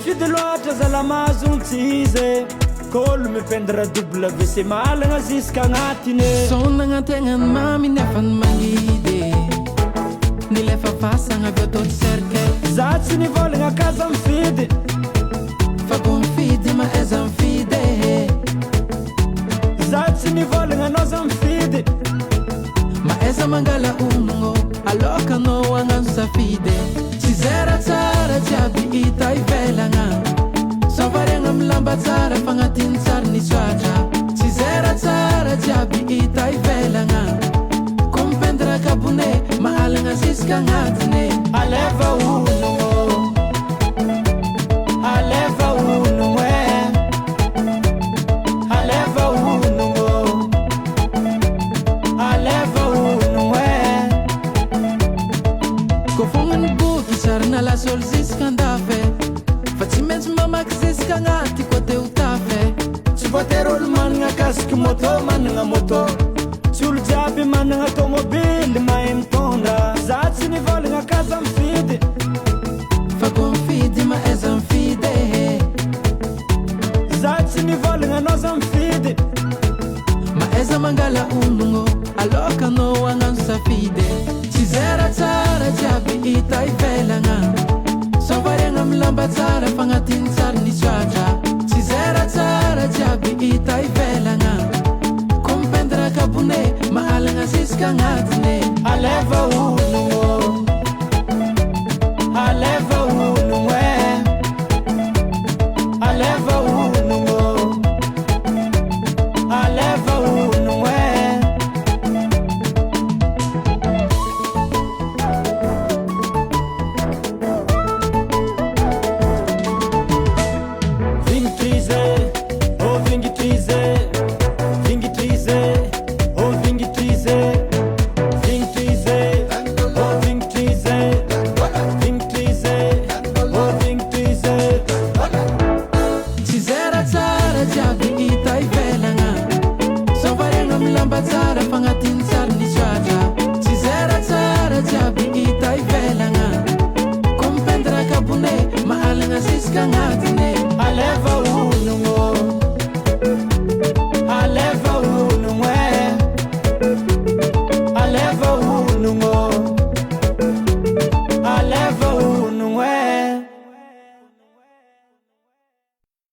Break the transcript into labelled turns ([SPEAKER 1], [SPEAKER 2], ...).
[SPEAKER 1] mifidy loatra zalamazony tsy izy kolo mipendra WC malagna ziska agnatiny
[SPEAKER 2] sonagna tegnany mami nefany magnidy nilefa fasagna avy atao cercle
[SPEAKER 1] za tsy nivolagna akaza mifidy
[SPEAKER 2] fa ko mifidy ma aiza mifidy
[SPEAKER 1] za tsy nivolagna anao za mifidy
[SPEAKER 2] ma aiza mangala onogno alokanao agnano safidy tsy zera tsara jiaby hita ivelagna savariagna milamba tsara fagnatiny tsara ny soatra tsy zera tsara jiaby hita ivelagna ko mipendra kabone mahalagna ziska agnatiny
[SPEAKER 1] aleva onogno aleva onogno aleva onogno aleva onogno
[SPEAKER 2] ko fognany boky sarina lasolo ziska andafe fa tsy maintsy mamaky ziska agnaty koa te ho tafe
[SPEAKER 1] tsy voatery olo managna kasiky moto managna moto tsy olo jiaby managna tomobily mahay mitondra za tsy nivolagna akaza mifidy
[SPEAKER 2] fa ko mifidy ma aiza mifidy
[SPEAKER 1] za tsy nivolagna anao za mifidy
[SPEAKER 2] ma aiza mangala onogno alokanao agnano safidy tsy zera tsara jiaby hita ivelagna savariagna milamba tsara fagnatiny tsara ny soatra tsy zera tsara jiaby hita ivelagna ko mipendra kabone mahalagna ziska agnatiny
[SPEAKER 1] aleva